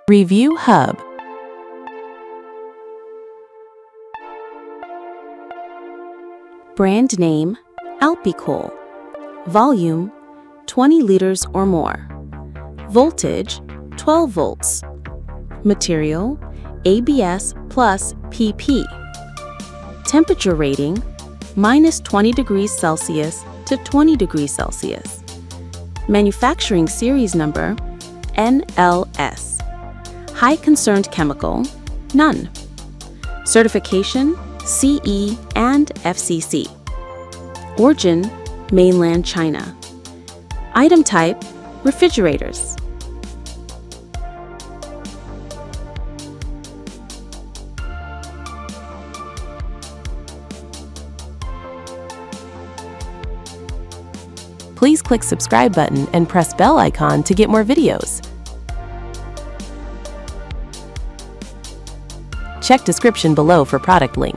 Review Hub. Brand name, Alpicool. Volume, 20 liters or more. Voltage, 12 volts. Material, ABS+PP. Temperature rating, -20 degrees Celsius to 20 degrees Celsius. Manufacturing series number, NLS. High-concerned chemical, none. Certification, CE and FCC. Origin, Mainland China. Item type, refrigerators. Please click subscribe button and press bell icon to get more videos. Check description below for product link.